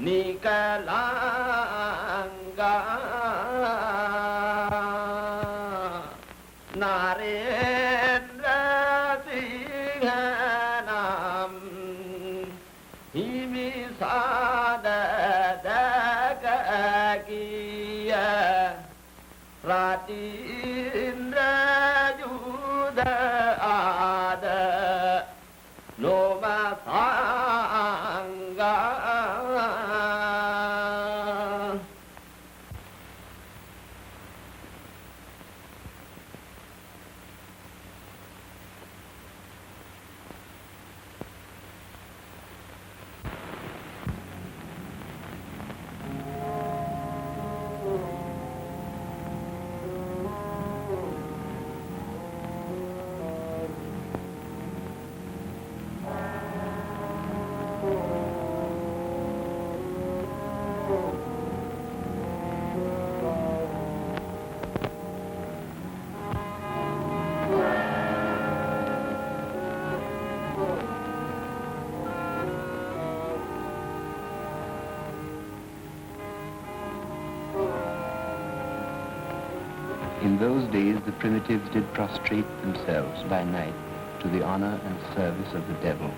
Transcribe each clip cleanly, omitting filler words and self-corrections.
Lankan Narendra Singhanam Himisada Dagagiya Ratindra Yuda Ada Loma Sangha. In those days, the primitives did prostrate themselves by night to the honor and service of the devil.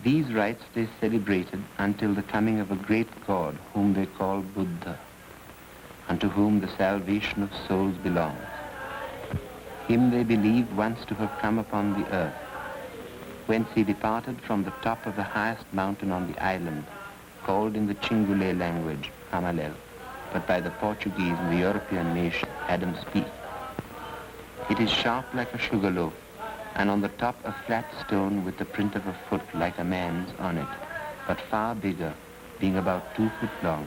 These rites they celebrated until the coming of a great god whom they call Buddha, unto whom the salvation of souls belongs. Him they believed once to have come upon the earth, whence he departed from the top of the highest mountain on the island, called in the Chingule language Hamalel, but by the Portuguese and the European nation Adam's Peak. It is sharp like a sugar loaf, and on the top a flat stone with the print of a foot like a man's on it, but far bigger, being about 2 foot long.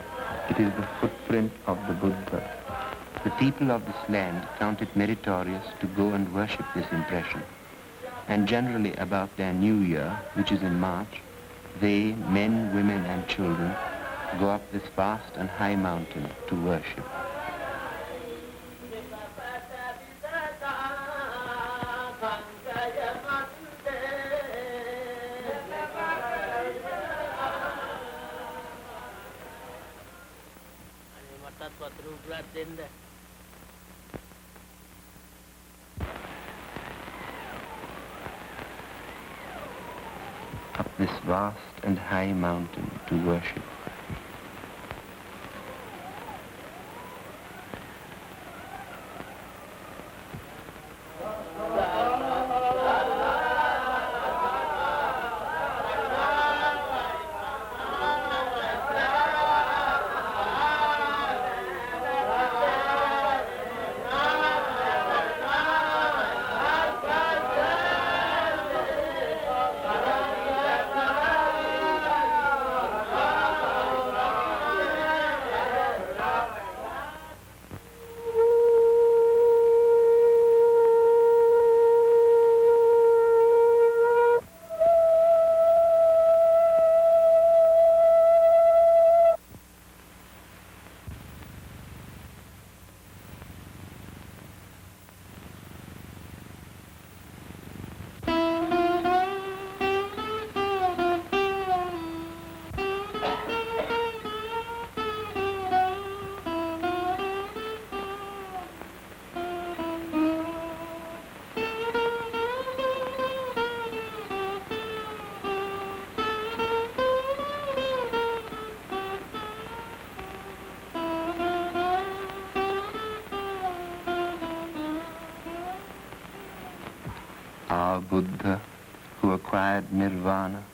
It is the footprint of the Buddha. The people of this land count it meritorious to go and worship this impression, and generally about their new year, which is in March, they, men, women, and children, go up this vast and high mountain to worship. Up this vast and high mountain to worship. our Buddha, who acquired nirvana,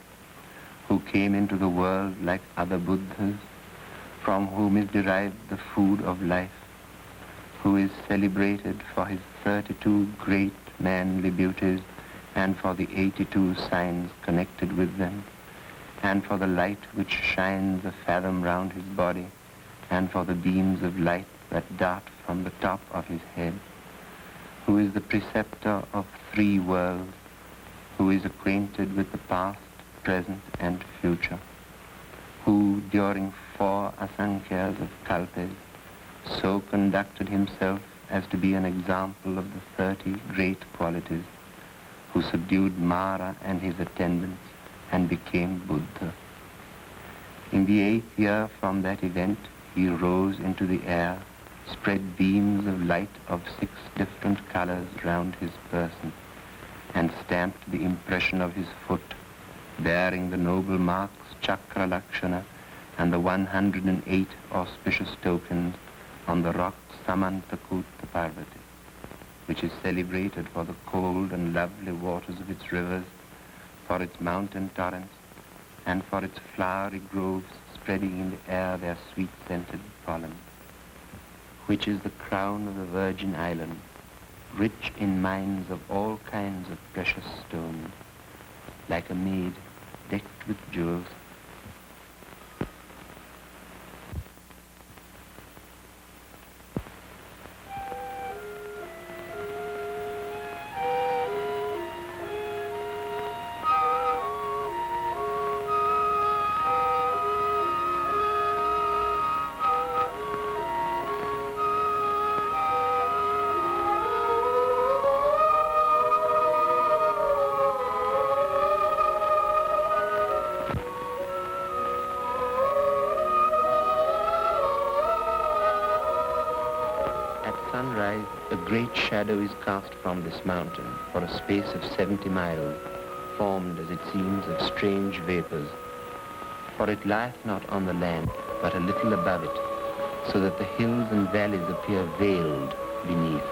who came into the world like other Buddhas, from whom is derived the food of life, who is celebrated for his 32 great manly beauties and for the 82 signs connected with them, and for the light which shines a fathom round his body, and for the beams of light that dart from the top of his head, who is the preceptor of 3 worlds, who is acquainted with the past, present, and future, who during 4 asankhyas of kalpas so conducted himself as to be an example of the 30 great qualities, who subdued Mara and his attendants and became Buddha. In the 8th year from that event, he rose into the air, spread beams of light of 6 different colors round his person, and stamped the impression of his foot, bearing the noble marks Chakra Lakshana and the 108 auspicious tokens on the rock Samantakutta Parvati, which is celebrated for the cold and lovely waters of its rivers, for its mountain torrents, and for its flowery groves spreading in the air their sweet-scented pollen, which is the crown of the Virgin Island, rich in mines of all kinds of precious stones, like a maid decked with jewels. Sunrise, a great shadow is cast from this mountain for a space of 70 miles, formed, as it seems, of strange vapors. For it lieth not on the land, but a little above it, so that the hills and valleys appear veiled beneath.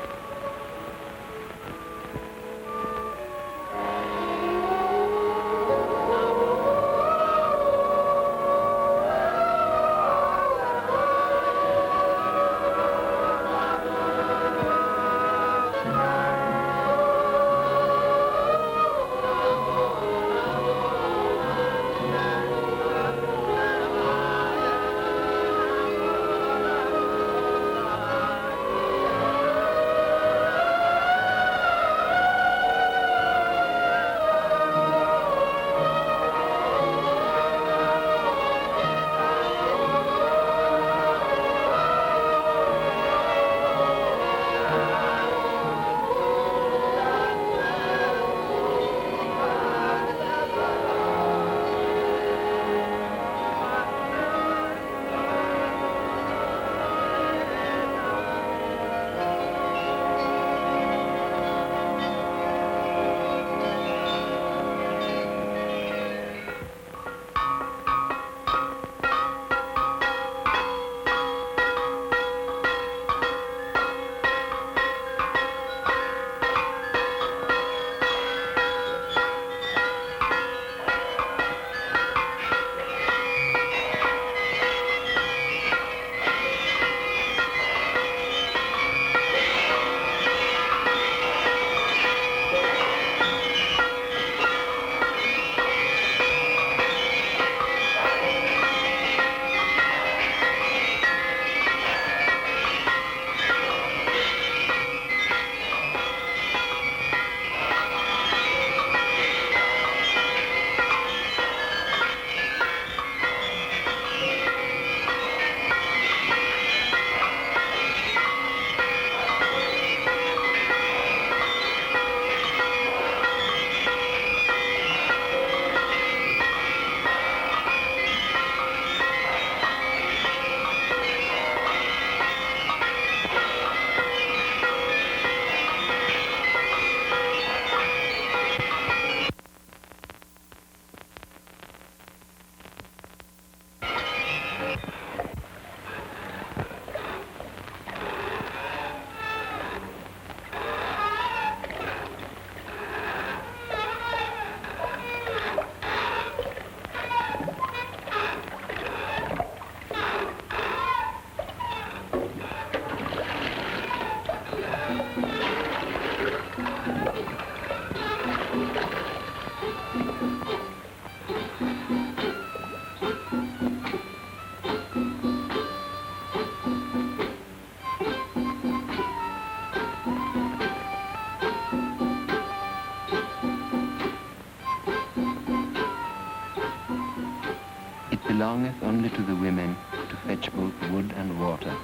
belongeth only to the women to fetch both wood and water.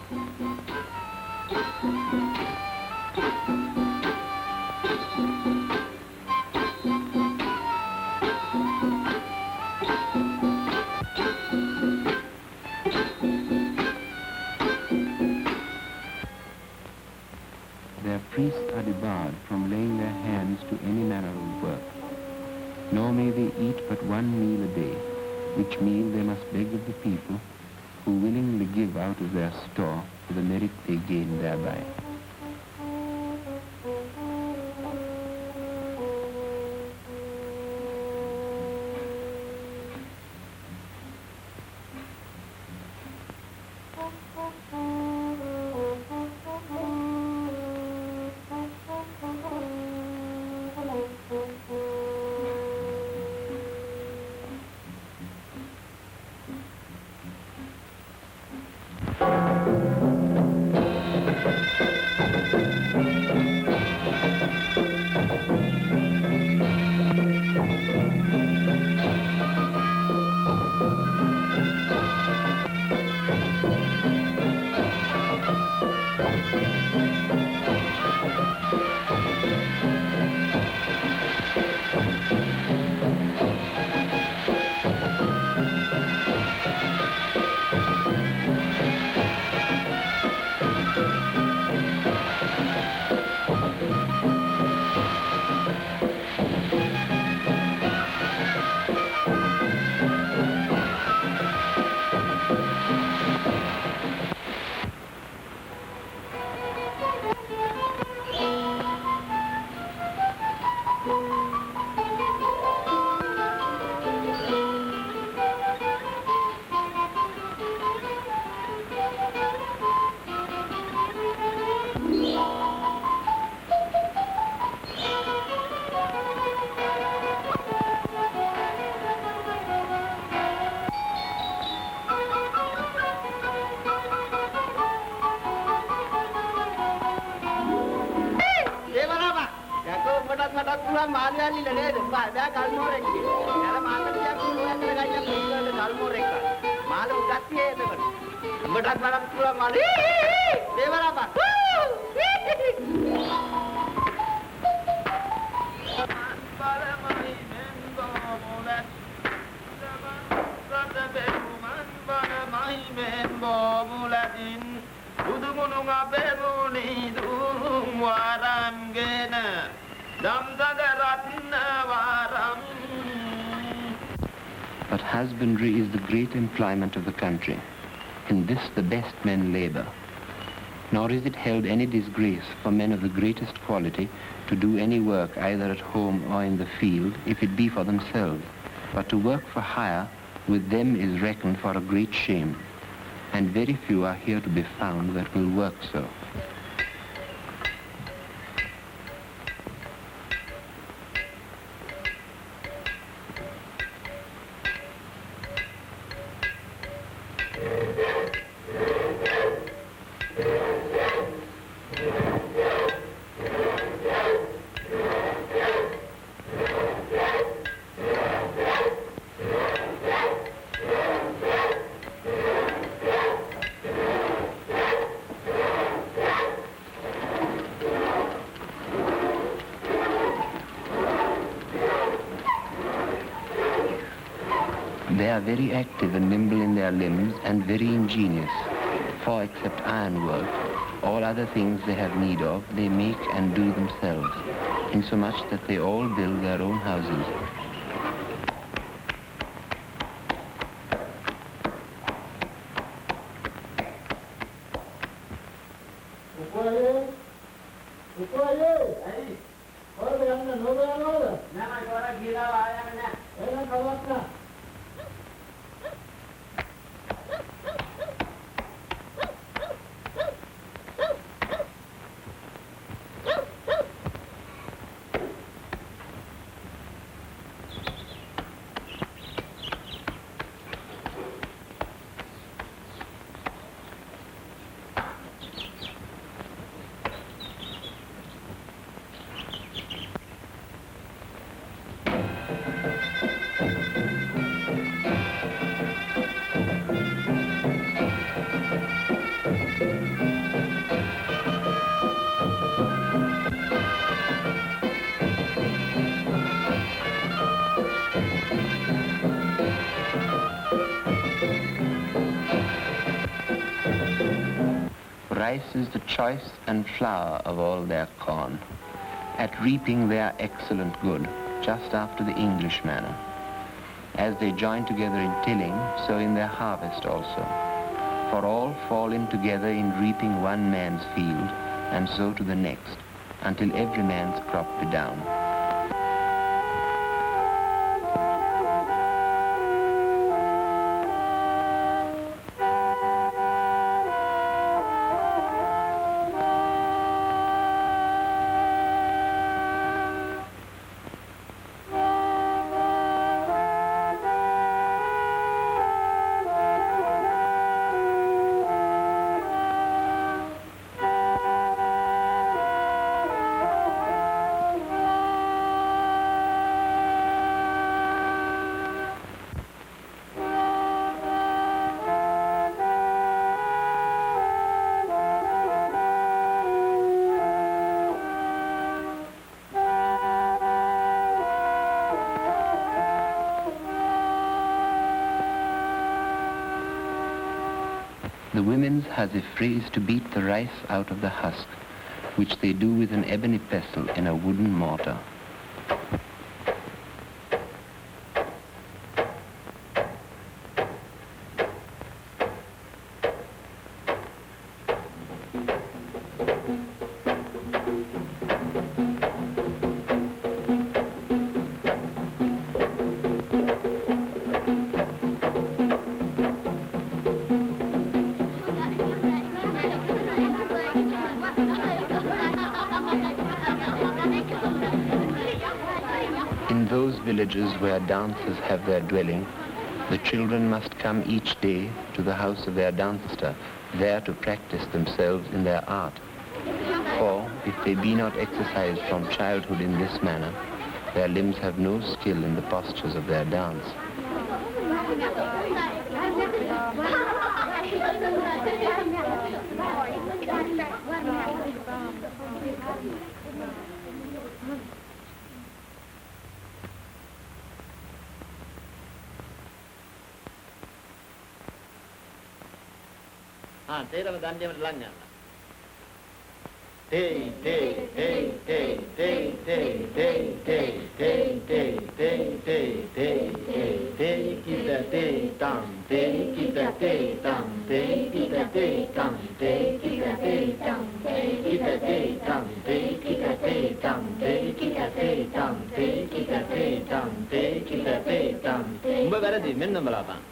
Their priests are debarred from laying their hands to any manner of work, nor may they eat but one meal a day, which meal they must beg of the people, who willingly give out of their store for the merit they gain thereby. But husbandry is the great employment of the country. In this the best men labor. Nor is it held any disgrace for men of the greatest quality to do any work either at home or in the field, if it be for themselves. But to work for hire with them is reckoned for a great shame, and very few are here to be found that will work so. They are very active and nimble in their limbs and very ingenious, for except ironwork, all other things they have need of they make and do themselves, insomuch that they all build their own houses. rice is the choice and flour of all their corn. At reaping they are excellent good, just after the English manner. As they join together in tilling, so in their harvest also. For all fall in together in reaping one man's field, and so to the next, until every man's crop be down. The women's has a phrase to beat the rice out of the husk, which they do with an ebony pestle in a wooden mortar. In those villages where dancers have their dwelling, the children must come each day to the house of their dancer, there to practice themselves in their art. For if they be not exercised from childhood in this manner, their limbs have no skill in the postures of their dance. තේරම දන්නේම ලං යනවා. තේ තේ තේ තේ තේ තේ තේ තේ තේ තේ තේ තේ තේ තේ කිත තේ තම් තේ කිත තේ තම් තේ කිත තේ තම් තේ කිත තේ තම් තේ කිත තේ තම් තේ කිත තේ තම් තේ කිත තේ තම් තේ කිත තේ තම් තේ කිත තේ තම් උඹ වැරදි මෙන්න බලපන්.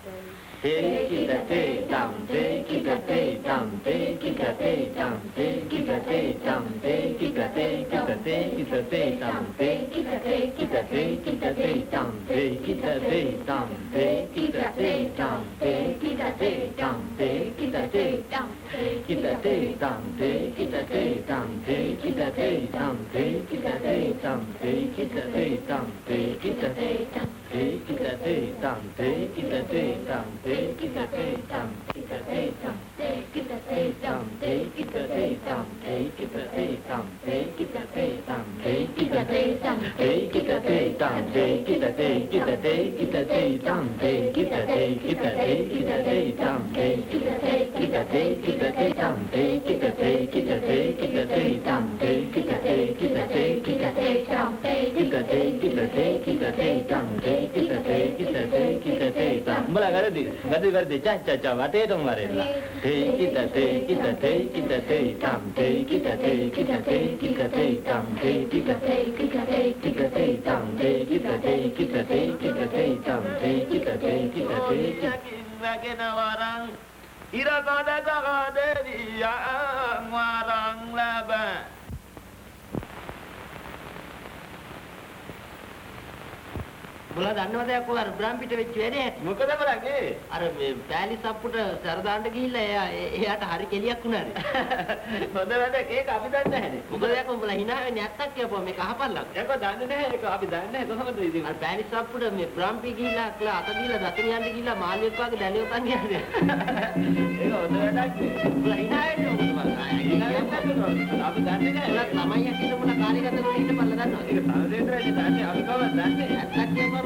Te kita te tam te kita te tam te kita te tam te kita te tam te kita te kita te kita te tam te kita te kita te kita te tam te kita te tam te kita te tam te kita te tam te kita te tam te kita te tam te kita te tam te kita te tam te kita te tam te kita te tam te kita te tam te kita te tam te kita te tam te kita te tam kita te tam te kita te tam te kita te tam te kita te tam te kita te tam te kita te tam te kita te tam te kita te kita te kita te tam te kita te kita te kita te tam te kita te kita te kita te tam te kita te kita te kita te tam te kita te kita te kita te tam te kita te kita te kita te tam te kita te kita te kita te tam mula gardi gardi cha cha cha wate dong garilla te kita te kita te kita te tam te kita te kita te kita te tam te kita te kita te kita te tam te kita te kita te kita te tam te kita te kita te yakin warang ira kada kada dia warang laba Bola දන්නවද යකෝ අර බ්‍රාම් පිට වෙච්ච වැඩේ ඇති මොකද කරන්නේ අර මේ පෑලි සප්පුට සර දාන්න ගිහිල්ලා එයාට හරි කෙලියක් වුණානේ හොඳ වැඩක් ඒක අපි දන්නේ නැහැනේ මොකද යකෝ උඹලා hina වෙන්නේ නැත්තක් කියපුවා මේක අහපල්ලක් යකෝ දන්නේ නැහැ ඒක අපි දන්නේ නැහැ කොහොමද ඉතින් අර පෑලි සප්පුට මේ බ්‍රාම් පි ගිහිල්ලා අක්ලා අත දීලා දතන යන්න ගිහිල්ලා මාළියෙක් වගේ දැලියෝ තන් යන්නේ ඒක හොඳ වැඩක් උඹලා hina වෙන්නේ මොකද hina වෙන්නේ අපි දන්නේ නැහැ උඹලා ළමයි යකිට මොන කාර්යගත කරලා ඉන්න බල්ලා දන්නවද ඒක සාදේතරයි දන්නේ අපි කවදාවත් දන්නේ නැත්තක් කියපුවා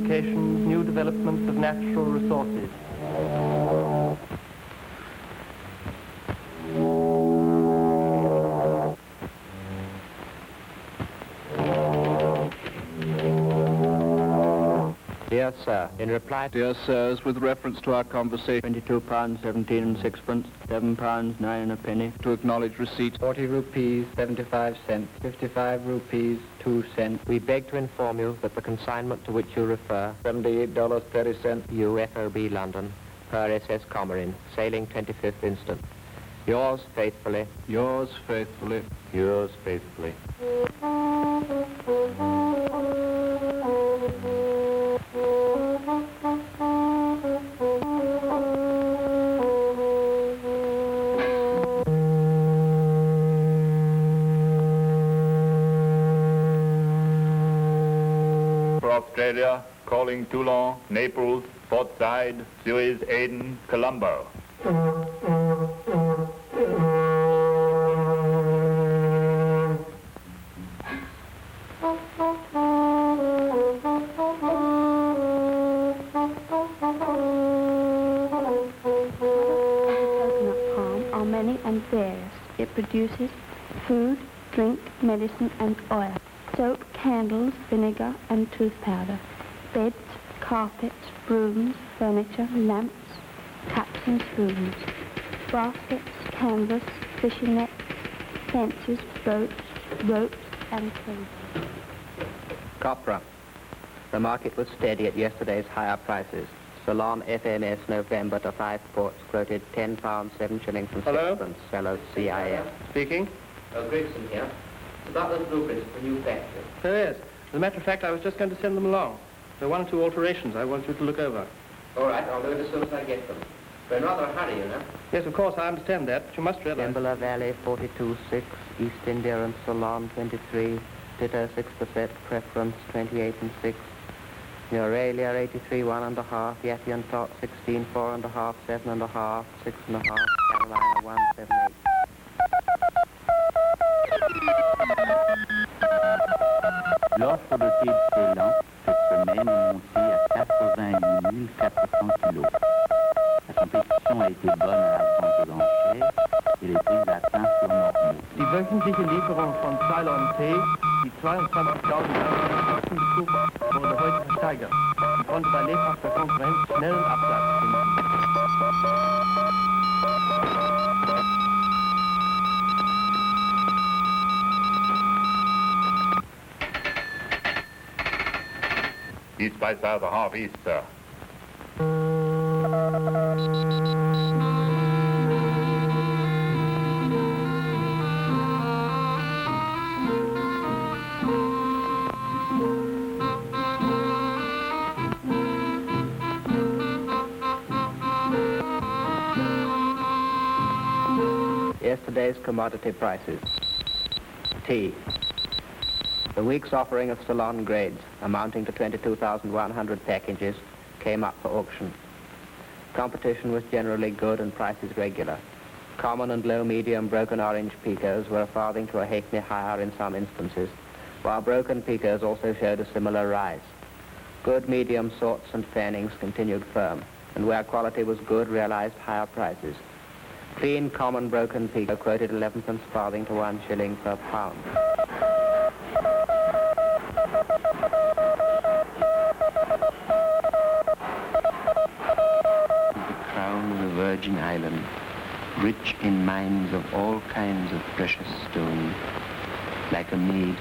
applications, new developments of natural resources. Dear Sir, in reply to Dear sirs, with reference to our conversation, £22, 17 and sixpence, £7, 9 and a penny, to acknowledge receipt, 40 rupees, 75 cents, 55 rupees, 2 cents. We beg to inform you that the consignment to which you refer, $78.30, UFOB London, per SS Commarine, sailing 25th instant. Yours faithfully, yours faithfully. yours faithfully. For Australia, calling Toulon, Naples, Port Said, Suez, Aden, Colombo. Coconut palm are many and various. It produces food, drink, medicine, and oil. Soap, candles, vinegar, and tooth powder. Beds, carpets, brooms, furniture, lamps, cups and spoons. Baskets, canvas, fishing nets, fences, boats, ropes, and clothes. Copra. The market was steady at yesterday's higher prices. Ceylon FMS November to 5 ports quoted £10, 7 shillings and Hello? sixpence. Sellers CIF. Speaking. Gregson here. It's about those blueprints for the new factory. Oh, yes. As a matter of fact, I was just going to send them along. There are 1 or 2 alterations I want you to look over. All right, I'll do it as soon as I get them. We're in rather a hurry, you know. Yes, of course, I understand that, but you must realize... Kimberley Valley 42.6, East India and Ceylon 23, Ditto 6%, Preference 28 and 6, Euralia 83 1.5, Yeti and Tot 16 4.5, 7.5, 6.5, Carolina 178. L'offre de thé de Ceylon cette semaine est montée à 88 400 kilos. La compétition a été bonne à la vente aux enchères et les prix atteints furent normaux. Die wöchentliche Lieferung von Ceylon Tee, die 22.000 betrug, wurde heute versteigert und konnte bei lebhafter Konkurrenz schnellen Absatz finden. East by south, a half east, sir. Yesterday's commodity prices. Tea. The week's offering of Ceylon grades, amounting to 22,100 packages, came up for auction. Competition was generally good and prices regular. Common and low-medium broken orange picos were a farthing to a halfpenny higher in some instances, while broken picos also showed a similar rise. Good medium sorts and fannings continued firm, and where quality was good, realized higher prices. Clean common broken pico quoted 11 farthing to 1 shilling per pound. The crown of the Virgin Islands, rich in mines of all kinds of precious stones, like a maid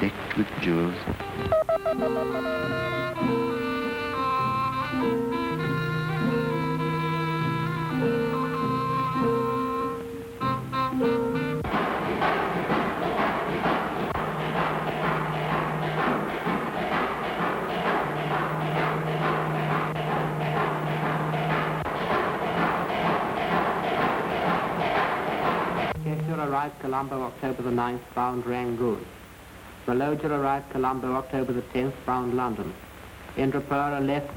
decked with jewels. Arrived Colombo October the 9th, bound Rangoon. Maloja arrived Colombo October the 10th, bound London. Indrapura left...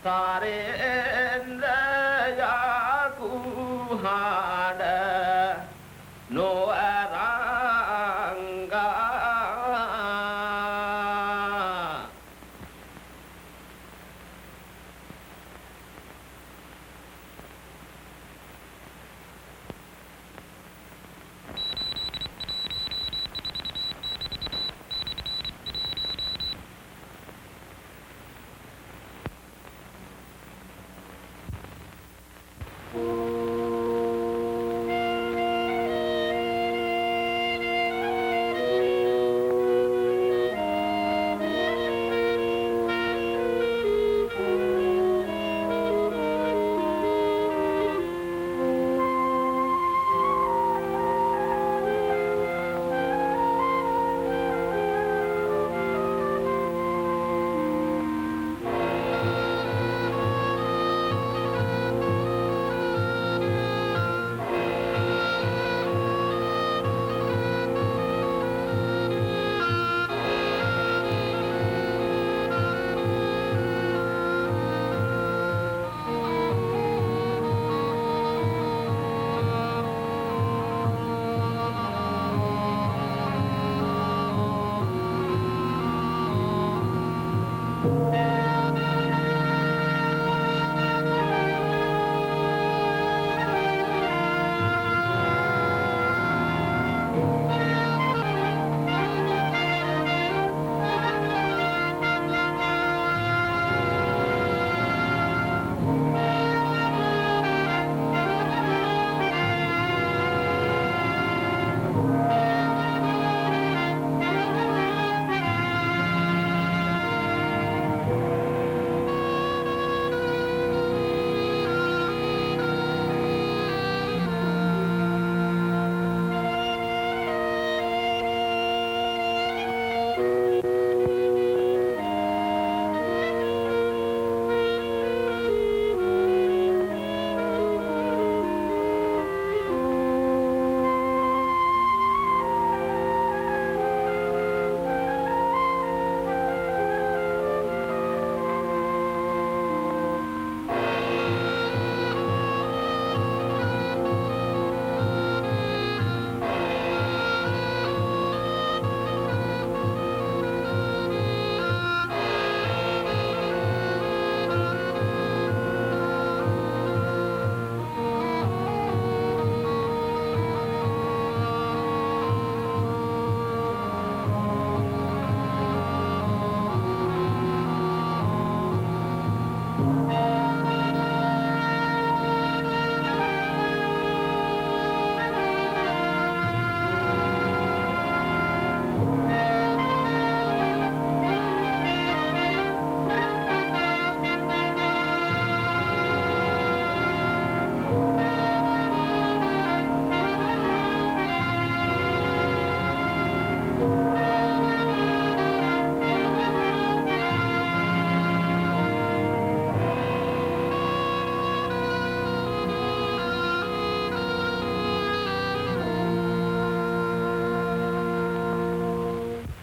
Sarendra Yakuhada no aranga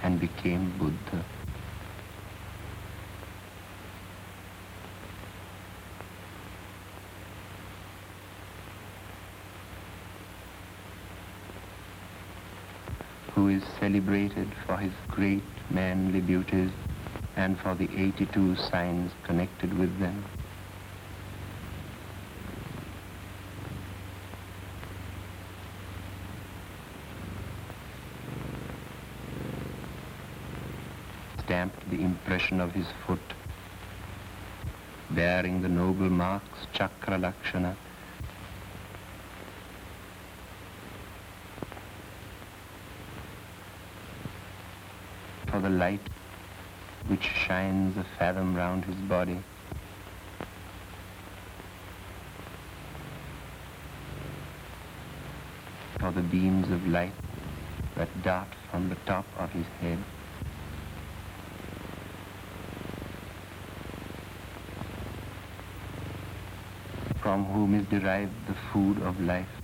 and became Buddha. Who is celebrated for his great manly beauties and for the 82 signs connected with them. Stamped the impression of his foot, bearing the noble marks Chakra Lakshana, for the light which shines a fathom round his body, for the beams of light that dart from the top of his head, from whom is derived the food of life.